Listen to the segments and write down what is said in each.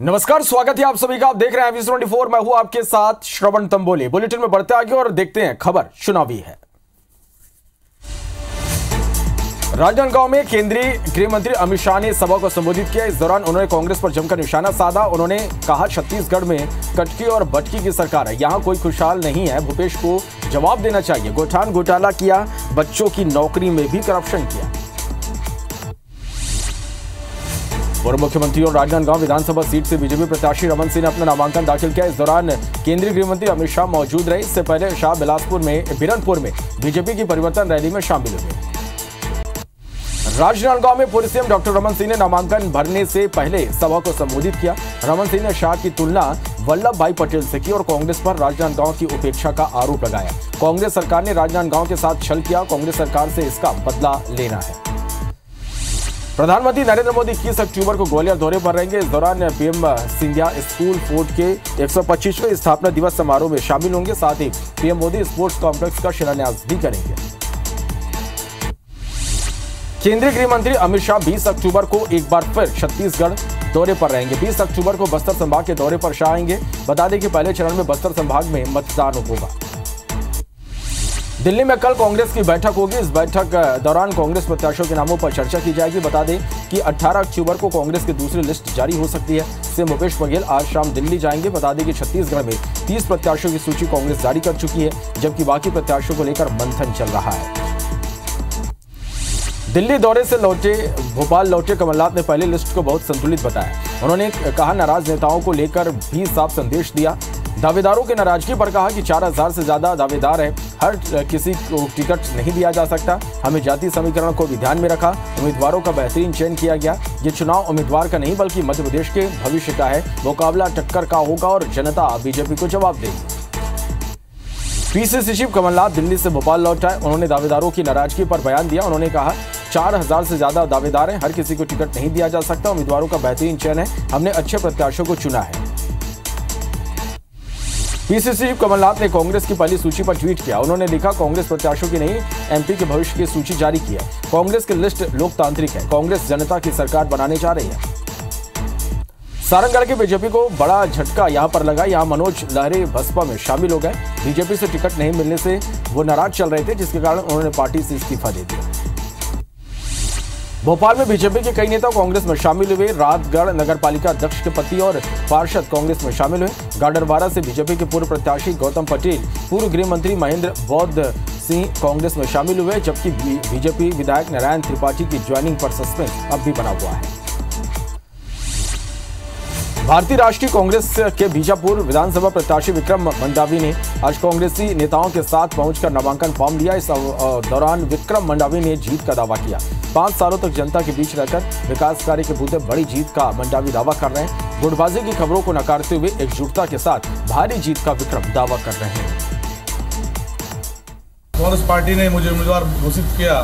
नमस्कार, स्वागत है आप सभी का। आप देख रहे हैं वी24। मैं हूं आपके साथ श्रवण तंबोली। बुलेटिन में बढ़ते आगे और देखते हैं खबर चुनावी है। राजनांदगांव में केंद्रीय गृह मंत्री अमित शाह ने सभा को संबोधित किया। इस दौरान उन्होंने कांग्रेस पर जमकर निशाना साधा। उन्होंने कहा, छत्तीसगढ़ में कटकी और बटकी की सरकार है, यहां कोई खुशहाल नहीं है। भूपेश को जवाब देना चाहिए। गोठान घोटाला किया, बच्चों की नौकरी में भी करप्शन किया। पूर्व मुख्यमंत्री और राजनांदगांव विधानसभा सीट से बीजेपी प्रत्याशी रमन सिंह ने अपना नामांकन दाखिल किया। इस दौरान केंद्रीय गृह मंत्री अमित शाह मौजूद रहे। इससे पहले शाह बिरनपुर में बीजेपी की परिवर्तन रैली में शामिल हुए। राजनांदगांव में पूर्व सीएम डॉक्टर रमन सिंह ने नामांकन भरने से पहले सभा को संबोधित किया। रमन सिंह ने शाह की तुलना वल्लभ भाई पटेल से की और कांग्रेस पर राजनांदगांव की उपेक्षा का आरोप लगाया। कांग्रेस सरकार ने राजनांदगांव के साथ छल किया, कांग्रेस सरकार से इसका बदला लेना है। प्रधानमंत्री नरेंद्र मोदी 21 अक्टूबर को ग्वालियर दौरे पर रहेंगे। इस दौरान पीएम सिंधिया स्कूल फोर्ट के 125वें स्थापना दिवस समारोह में शामिल होंगे। साथ ही पीएम मोदी स्पोर्ट्स कॉम्प्लेक्स का शिलान्यास भी करेंगे। केंद्रीय गृह मंत्री अमित शाह 20 अक्टूबर को एक बार फिर छत्तीसगढ़ दौरे पर रहेंगे। 20 अक्टूबर को बस्तर संभाग के दौरे पर शाह आएंगे। बता दें कि पहले चरण में बस्तर संभाग में मतदान होगा। दिल्ली में कल कांग्रेस की बैठक होगी। इस बैठक दौरान कांग्रेस प्रत्याशियों के नामों पर चर्चा की जाएगी। बता दें कि 18 अक्टूबर को कांग्रेस की दूसरी लिस्ट जारी हो सकती है। सीएम भूपेश बघेल आज शाम दिल्ली जाएंगे। बता दें कि छत्तीसगढ़ में 30 प्रत्याशियों की सूची कांग्रेस जारी कर चुकी है, जबकि बाकी प्रत्याशियों को लेकर मंथन चल रहा है। दिल्ली दौरे से भोपाल लौटे कमलनाथ ने पहली लिस्ट को बहुत संतुलित बताया। उन्होंने कहा, नाराज नेताओं को लेकर भी साफ संदेश दिया। दावेदारों की नाराजगी पर कहा कि 4000 से ज्यादा दावेदार हैं, हर किसी को टिकट नहीं दिया जा सकता। हमें जाति समीकरण को भी ध्यान में रखा। उम्मीदवारों का बेहतरीन चयन किया गया। ये चुनाव उम्मीदवार का नहीं बल्कि मध्य प्रदेश के भविष्य का है। मुकाबला टक्कर का होगा और जनता बीजेपी को जवाब देगी। पीसीसी चीफ कमलनाथ दिल्ली से भोपाल लौट आए। उन्होंने दावेदारों की नाराजगी पर बयान दिया। उन्होंने कहा, 4000 से ज्यादा दावेदार हैं, हर किसी को टिकट नहीं दिया जा सकता। उम्मीदवारों का बेहतरीन चयन है, हमने अच्छे प्रत्याशियों को चुना है। पीसीसी चीफ कमलनाथ ने कांग्रेस की पहली सूची पर ट्वीट किया। उन्होंने लिखा, कांग्रेस प्रत्याशियों की नहीं, एमपी के भविष्य की सूची जारी की है। कांग्रेस की लिस्ट लोकतांत्रिक है। कांग्रेस जनता की सरकार बनाने जा रही है। सारंगढ़ के बीजेपी को बड़ा झटका यहां पर लगा। यहां मनोज लहरे बसपा में शामिल हो गए। बीजेपी से टिकट नहीं मिलने से वो नाराज चल रहे थे, जिसके कारण उन्होंने पार्टी से इस्तीफा दे दिया। भोपाल में बीजेपी के कई नेता कांग्रेस में शामिल हुए। रातगढ़ नगरपालिका अध्यक्ष के पति और पार्षद कांग्रेस में शामिल हुए। गाडरवारा से बीजेपी के पूर्व प्रत्याशी गौतम पटेल, पूर्व गृह मंत्री महेंद्र बौद्ध सिंह कांग्रेस में शामिल हुए, जबकि बीजेपी विधायक नारायण त्रिपाठी की ज्वाइनिंग पर सस्पेंस अब भी बना हुआ है। भारतीय राष्ट्रीय कांग्रेस के बीजापुर विधानसभा प्रत्याशी विक्रम मंडावी ने आज कांग्रेसी नेताओं के साथ पहुंचकर नामांकन फॉर्म लिया। इस दौरान विक्रम मंडावी ने जीत का दावा किया। 5 सालों तक जनता के बीच रहकर विकास कार्य के बूते बड़ी जीत का मंडावी दावा कर रहे हैं। गुटबाजी की खबरों को नकारते हुए एकजुटता के साथ भारी जीत का विक्रम दावा कर रहे हैं। कांग्रेस पार्टी ने मुझे उम्मीदवार घोषित किया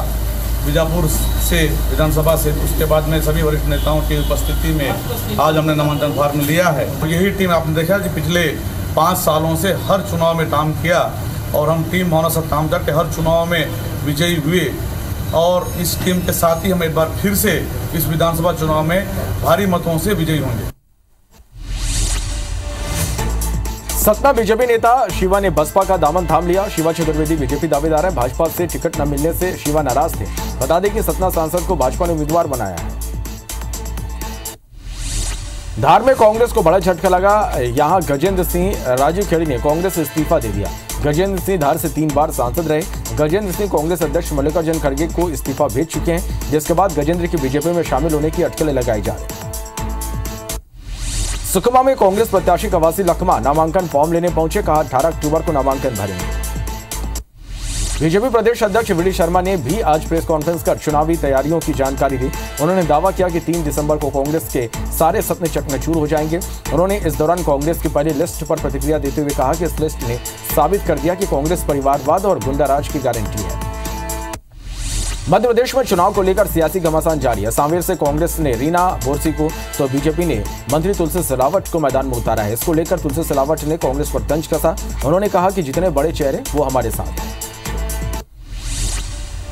बीजापुर से विधानसभा से। उसके बाद में सभी वरिष्ठ नेताओं की उपस्थिति में आज हमने नामांकन फॉर्म लिया है। तो यही टीम आपने देखा कि पिछले 5 सालों से हर चुनाव में काम किया और हम टीम भावना से काम करके हर चुनाव में विजयी हुए। और इस टीम के साथ ही हम एक बार फिर से इस विधानसभा चुनाव में भारी मतों से विजयी होंगे। सतना बीजेपी नेता शिवा ने बसपा का दामन थाम लिया। शिवा चतुर्वेदी बीजेपी दावेदार है। भाजपा से टिकट न मिलने से शिवा नाराज थे। बता दें कि सतना सांसद को भाजपा ने उम्मीदवार बनाया है। धार में कांग्रेस को बड़ा झटका लगा। यहां गजेंद्र सिंह राजूखेड़ी ने कांग्रेस से इस्तीफा दे दिया। गजेंद्र सिंह धार से 3 बार सांसद रहे। गजेंद्र सिंह कांग्रेस अध्यक्ष मल्लिकार्जुन खड़गे को इस्तीफा भेज चुके हैं, जिसके बाद गजेंद्र की बीजेपी में शामिल होने की अटकलें लगाई जा रही। सुकमा में कांग्रेस प्रत्याशी कवासी लखमा नामांकन फॉर्म लेने पहुंचे। कहा, 18 अक्टूबर को नामांकन भरेंगे। बीजेपी प्रदेश अध्यक्ष वी डी शर्मा ने भी आज प्रेस कॉन्फ्रेंस कर चुनावी तैयारियों की जानकारी दी। उन्होंने दावा किया कि 3 दिसंबर को कांग्रेस के सारे सपने चकनाचूर हो जाएंगे। उन्होंने इस दौरान कांग्रेस की पहली लिस्ट पर प्रतिक्रिया देते हुए कहा कि इस लिस्ट ने साबित कर दिया कि कांग्रेस परिवारवाद और गुंडाराज की गारंटी है। मध्य प्रदेश में चुनाव को लेकर सियासी घमासान जारी है। सांवेर से कांग्रेस ने रीना बोरसी को तो बीजेपी ने मंत्री तुलसी सिलावट को मैदान में उतारा है। इसको लेकर तुलसी सिलावट ने कांग्रेस पर तंज कसा। उन्होंने कहा कि जितने बड़े चेहरे वो हमारे साथ हैं।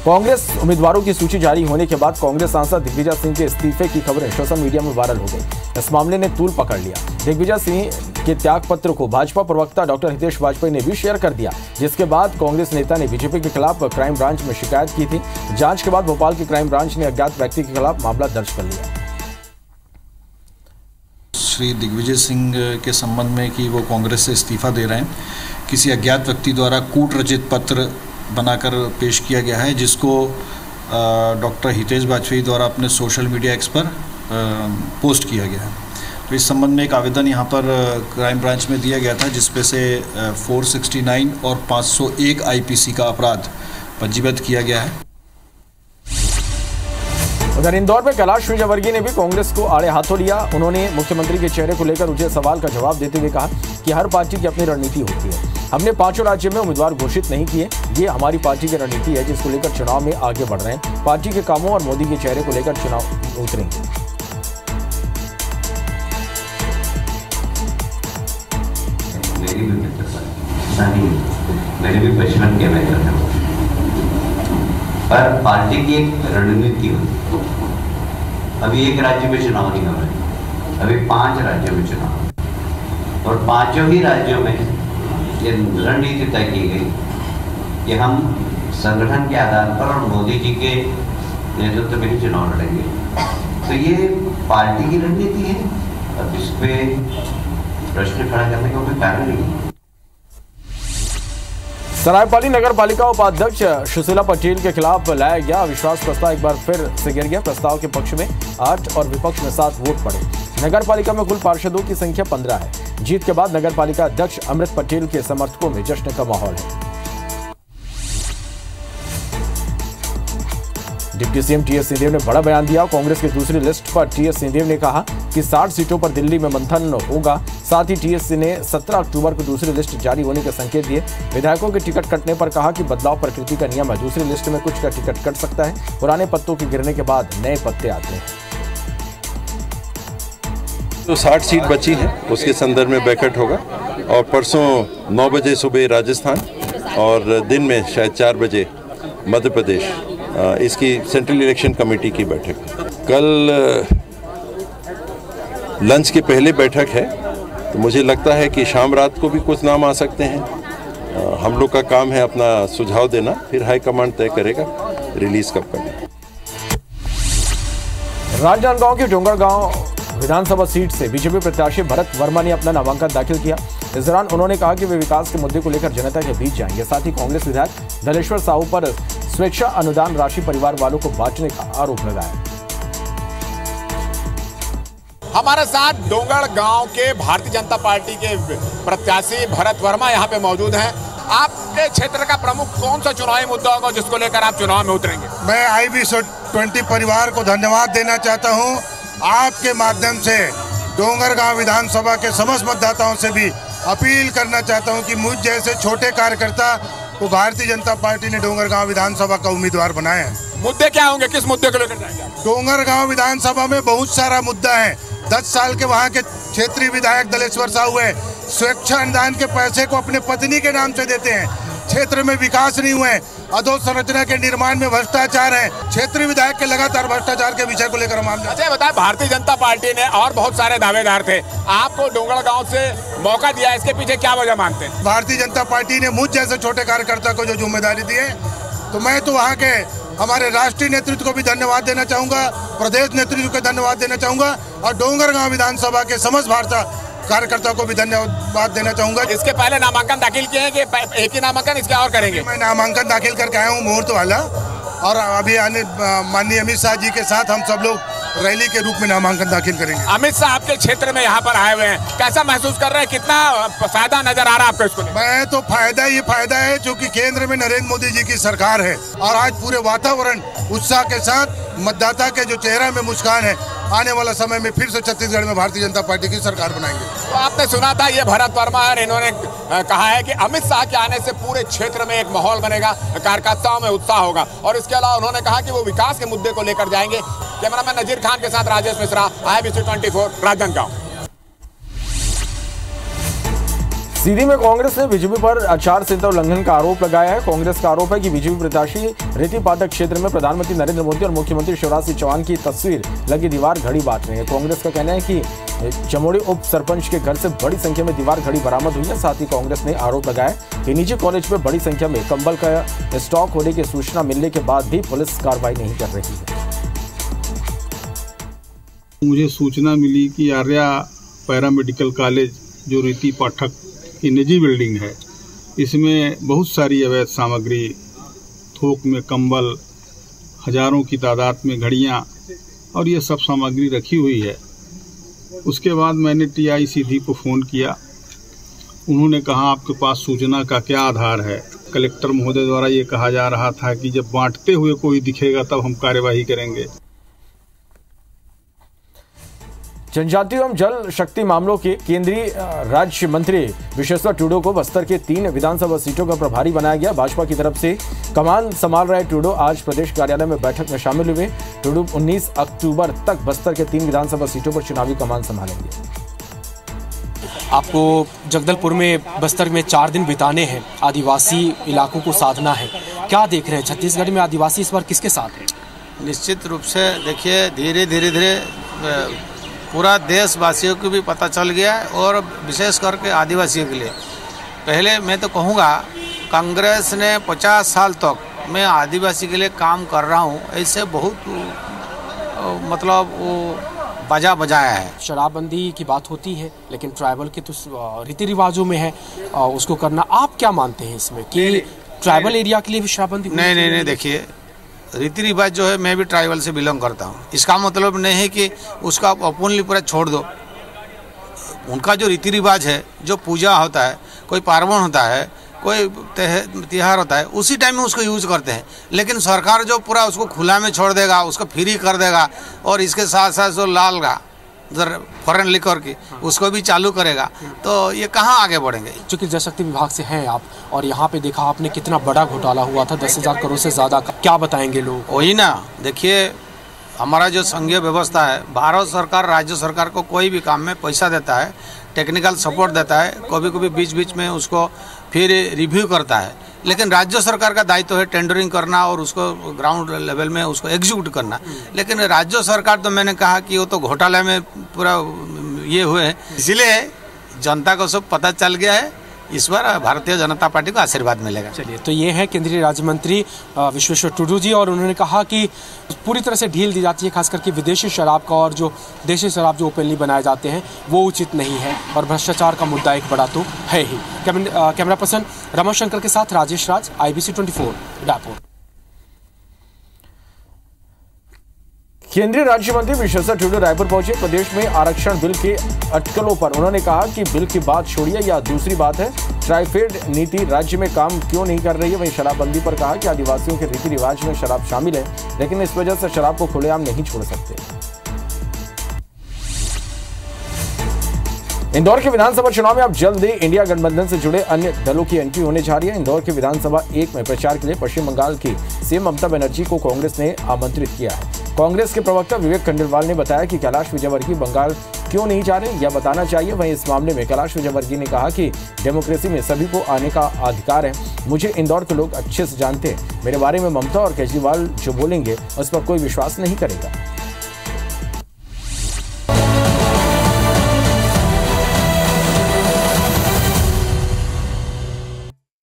कांग्रेस उम्मीदवारों की सूची जारी होने के बाद कांग्रेस सांसद दिग्विजय सिंह के इस्तीफे की खबरें सोशल मीडिया में वायरल हो गई। इस मामले ने तूल पकड़ लिया। दिग्विजय सिंह के त्याग पत्र को भाजपा प्रवक्ता डॉक्टर हितेश वाजपेयी ने भी शेयर कर दिया, जिसके बाद कांग्रेस नेता ने बीजेपी के खिलाफ क्राइम ब्रांच में शिकायत की थी। जांच के बाद भोपाल की क्राइम ब्रांच ने अज्ञात व्यक्ति के खिलाफ मामला दर्ज कर लिया। श्री दिग्विजय सिंह के संबंध में कि वो कांग्रेस से इस्तीफा दे रहे हैं, किसी अज्ञात व्यक्ति द्वारा कूट रचित पत्र बनाकर पेश किया गया है, जिसको डॉक्टर हितेश वाजपेयी द्वारा अपने सोशल मीडिया एक्स पर पोस्ट किया गया है। तो इस संबंध में एक आवेदन यहाँ पर क्राइम ब्रांच में दिया गया था, जिसपे से 469 और 501 आईपीसी का अपराध पंजीबद्ध किया गया है। उधर इंदौर में कैलाश विजयवर्गीय ने भी कांग्रेस को आड़े हाथों लिया। उन्होंने मुख्यमंत्री के चेहरे को लेकर उठे सवाल का जवाब देते हुए कहा कि हर पार्टी की अपनी रणनीति होती है। हमने 5 राज्यों में उम्मीदवार घोषित नहीं किए। ये हमारी पार्टी की रणनीति है, जिसको लेकर चुनाव में आगे बढ़ रहे हैं। पार्टी के कामों और मोदी के चेहरे को लेकर चुनाव उतरेंगे। मैंने भी बचपन के मैं करता हूँ, पर पार्टी की एक रणनीति होती है। अभी एक राज्य में चुनाव नहीं हो रहे, अभी 5 राज्यों में चुनाव है और 5 ही राज्यों में ये रणनीति तय की गई कि हम संगठन के आधार पर और मोदी जी के नेतृत्व में ही चुनाव लड़ेंगे। तो ये पार्टी की रणनीति है, अब इस पे प्रश्न खड़ा करने का कोई कारण नहीं है। सरायपाली नगर पालिका उपाध्यक्ष सुशीला पटेल के खिलाफ लाया गया अविश्वास प्रस्ताव एक बार फिर से गिर गया। प्रस्ताव के पक्ष में 8 और विपक्ष में 7 वोट पड़े। नगर पालिका में कुल पार्षदों की संख्या 15 है। जीत के बाद नगर पालिका अध्यक्ष अमृत पटेल के समर्थकों में जश्न का माहौल है। डिप्टी सीएम टीएस सिंहदेव ने बड़ा बयान दिया। कांग्रेस की दूसरी लिस्ट पर टीएस सिंहदेव ने कहा कि 60 सीटों पर दिल्ली में मंथन होगा। साथ ही टीएस ने 17 अक्टूबर को दूसरी लिस्ट जारी होने के संकेत दिए। विधायकों के टिकट कटने पर कहा कि बदलाव प्रकृति का नियम है। दूसरी लिस्ट में कुछ का टिकट कट सकता है। पुराने पत्तों के गिरने के बाद नए पत्ते आते हैं। जो 60 सीट बची है उसके संदर्भ में बैठक होगा और परसों 9 बजे सुबह राजस्थान और दिन में शायद 4 बजे मध्य प्रदेश इसकी सेंट्रल इलेक्शन कमेटी की बैठक। कल लंच के पहले बैठक है, तो मुझे लगता है कि शाम रात को भी कुछ नाम आ सकते हैं। हम लोग का काम है अपना सुझाव देना, फिर हाईकमांड तय करेगा रिलीज कब करना। राजनांदगांव के डोंगरगांव विधानसभा सीट से बीजेपी प्रत्याशी भरत वर्मा ने अपना नामांकन दाखिल किया। इस दौरान उन्होंने कहा कि वे विकास के मुद्दे को लेकर जनता के बीच जाएंगे। साथ ही कांग्रेस विधायक दलेश्वर साहू पर स्वेच्छा अनुदान राशि परिवार वालों को बांटने का आरोप लगाया। हमारे साथ डोंगरगांव के भारतीय जनता पार्टी के प्रत्याशी भरत वर्मा यहाँ पे मौजूद हैं। आपके क्षेत्र का प्रमुख कौन सा चुनावी मुद्दा होगा जिसको लेकर आप चुनाव में उतरेंगे? मैं IB20 परिवार को धन्यवाद देना चाहता हूँ। आपके माध्यम से डोंगरगांव विधानसभा के समस्त मतदाताओं से भी अपील करना चाहता हूं कि मुझ जैसे छोटे कार्यकर्ता को भारतीय जनता पार्टी ने डोंगरगांव विधानसभा का उम्मीदवार बनाया है। मुद्दे क्या होंगे, किस मुद्दे को लेकर जाएंगे? डोंगरगांव विधानसभा में बहुत सारा मुद्दा है। 10 साल के वहाँ के क्षेत्रीय विधायक दलेश्वर साहू है, स्वेच्छा अनुदान के पैसे को अपने पत्नी के नाम से देते हैं। क्षेत्र में विकास नहीं हुए, अधोसंरचना के निर्माण में भ्रष्टाचार है। क्षेत्रीय विधायक के लगातार भ्रष्टाचार के विषय को लेकर हम अच्छा बताएं, भारतीय जनता पार्टी ने और बहुत सारे दावेदार थे, आपको डोंगरगांव से मौका दिया, इसके पीछे क्या वजह मानते हैं? भारतीय जनता पार्टी ने मुझ जैसे छोटे कार्यकर्ता को जो जिम्मेदारी दी है, तो मैं तो वहाँ के हमारे राष्ट्रीय नेतृत्व को भी धन्यवाद देना चाहूँगा, प्रदेश नेतृत्व को धन्यवाद देना चाहूँगा और डोंगरगांव विधानसभा के समस्त भाजपा कार्यकर्ताओं को भी धन्यवाद देना चाहूँगा। इसके पहले नामांकन दाखिल किए हैं कि एक ही नामांकन, इसके और करेंगे? मैं नामांकन दाखिल करके आया हूँ मुहूर्त वाला, और अभी माननीय अमित शाह जी के साथ हम सब लोग रैली के रूप में नामांकन दाखिल करेंगे। अमित शाह आपके क्षेत्र में यहाँ पर आए हुए हैं, कैसा महसूस कर रहे हैं, कितना फायदा नजर आ रहा है आपको इसको? मैं तो फायदा है क्योंकि केंद्र में नरेंद्र मोदी जी की सरकार है और आज पूरे वातावरण उत्साह के साथ मतदाता के जो चेहरा में मुस्कान है, आने वाला समय में फिर से छत्तीसगढ़ में भारतीय जनता पार्टी की सरकार बनाएंगे। तो आपने सुना था ये भरत वर्मा है, इन्होंने कहा है कि अमित शाह के आने से पूरे क्षेत्र में एक माहौल बनेगा, कार्यकर्ताओं में उत्साह होगा और इसके अलावा उन्होंने कहा कि वो विकास के मुद्दे को लेकर जाएंगे। कैमरामैन नजीर खान के साथ राजेश मिश्रा, IBC24 राजनांदगांव। सीधी में कांग्रेस ने बीजेपी पर आचार संहिता उल्लंघन का आरोप लगाया है। कांग्रेस का आरोप है कि बीजेपी प्रत्याशी रीति पाठक क्षेत्र में प्रधानमंत्री नरेंद्र मोदी और मुख्यमंत्री शिवराज सिंह चौहान की तस्वीर लगी दीवार घड़ी बांट रही है। कांग्रेस का कहना है कि चमोड़ी उप सरपंच के घर से बड़ी संख्या में दीवार घड़ी बरामद हुई है। साथ ही कांग्रेस ने आरोप लगाया कि निजी कॉलेज में बड़ी संख्या में कंबल का स्टॉक होने की सूचना मिलने के बाद भी पुलिस कार्रवाई नहीं कर रही है। मुझे सूचना मिली कि आर्या पैरामेडिकल कॉलेज जो रीति पाठक की निजी बिल्डिंग है, इसमें बहुत सारी अवैध सामग्री, थोक में कंबल, हजारों की तादाद में घड़ियां और ये सब सामग्री रखी हुई है। उसके बाद मैंने टीआई सीधी को फ़ोन किया। उन्होंने कहा आपके पास सूचना का क्या आधार है। कलेक्टर महोदय द्वारा ये कहा जा रहा था कि जब बांटते हुए कोई दिखेगा तब हम कार्यवाही करेंगे। जनजातीय एवं जल शक्ति मामलों के केंद्रीय राज्य मंत्री विश्वेश्वर टूडो को बस्तर के 3 विधानसभा सीटों का प्रभारी बनाया गया। भाजपा की तरफ से कमान संभाल रहे टूडो आज प्रदेश कार्यालय में बैठक में शामिल हुए। टूडो 19 अक्टूबर तक बस्तर के 3 विधानसभा सीटों पर चुनावी कमान संभालेंगे। आपको जगदलपुर में, बस्तर में 4 दिन बिताने हैं, आदिवासी इलाकों को साधना है। क्या देख रहे हैं छत्तीसगढ़ में आदिवासी इस बार किसके साथ है? निश्चित रूप से देखिए, धीरे धीरे पूरा देशवासियों को भी पता चल गया है और विशेष करके आदिवासियों के लिए। पहले मैं तो कहूँगा, कांग्रेस ने 50 साल तक मैं आदिवासी के लिए काम कर रहा हूँ, ऐसे बहुत मतलब वो बाजा बजाया है। शराबबंदी की बात होती है, लेकिन ट्राइबल के तो रीति रिवाजों में है उसको करना। आप क्या मानते हैं इसमें कि ट्राइबल एरिया के लिए भी शराबबंदी? नहीं, देखिए, रीति रिवाज जो है, मैं भी ट्राइबल से बिलोंग करता हूँ। इसका मतलब नहीं है कि उसका ओपनली पूरा छोड़ दो। उनका जो रीति रिवाज है, जो पूजा होता है, कोई पार्वण होता है, कोई त्योहार होता है, उसी टाइम में उसको यूज करते हैं। लेकिन सरकार जो पूरा उसको खुला में छोड़ देगा, उसको फ्री कर देगा और इसके साथ साथ जो लाल का फॉरेन लिकर की उसको भी चालू करेगा, तो ये कहाँ आगे बढ़ेंगे। चूँकि जल शक्ति विभाग से हैं आप, और यहाँ पे देखा आपने कितना बड़ा घोटाला हुआ था, 10,000 करोड़ से ज़्यादा का। क्या बताएंगे लोग? वही ना, देखिए, हमारा जो संघीय व्यवस्था है, भारत सरकार राज्य सरकार को कोई भी काम में पैसा देता है, टेक्निकल सपोर्ट देता है, कभी कभी बीच बीच में उसको फिर रिव्यू करता है। लेकिन राज्य सरकार का दायित्व है टेंडरिंग करना और उसको ग्राउंड लेवल में उसको एग्जीक्यूट करना। लेकिन राज्य सरकार तो मैंने कहा कि वो तो घोटाले में पूरा ये हुए हैं, इसलिए जनता को सब पता चल गया है। इस बार भारतीय जनता पार्टी को आशीर्वाद मिलेगा। चलिए, तो ये है केंद्रीय राज्य मंत्री विश्वेश्वर टूडू जी, और उन्होंने कहा कि पूरी तरह से ढील दी जाती है, खास करके विदेशी शराब का, और जो देशी शराब जो ओपनली बनाए जाते हैं वो उचित नहीं है, और भ्रष्टाचार का मुद्दा एक बड़ा तो है ही। कैमरा पर्सन रमाशंकर के साथ राजेश राज, IBC 24 रायपुर। केंद्रीय राज्य मंत्री विश्वेश्वर टूडू रायपुर पहुंचे। प्रदेश में आरक्षण बिल के अटकलों पर उन्होंने कहा कि बिल की बात छोड़िए, या दूसरी बात है ट्राइफेड नीति राज्य में काम क्यों नहीं कर रही है। वहीं शराबबंदी पर कहा कि आदिवासियों के रीति रिवाज में शराब शामिल है, लेकिन इस वजह से शराब को खुलेआम नहीं छोड़ सकते। इंदौर के विधानसभा चुनाव में अब जल्द ही इंडिया गठबंधन से जुड़े अन्य दलों की एंट्री होने जा रही है। इंदौर के विधानसभा 1 में प्रचार के लिए पश्चिम बंगाल की सीएम ममता बनर्जी को कांग्रेस ने आमंत्रित किया है। कांग्रेस के प्रवक्ता विवेक खंडेलवाल ने बताया कि कैलाश विजयवर्गीय बंगाल क्यों नहीं जा रहे, यह बताना चाहिए। वहीं इस मामले में कैलाश विजयवर्गीय ने कहा कि डेमोक्रेसी में सभी को आने का अधिकार है। मुझे इंदौर के लोग अच्छे से जानते हैं, मेरे बारे में ममता और केजरीवाल जो बोलेंगे उस पर कोई विश्वास नहीं करेगा।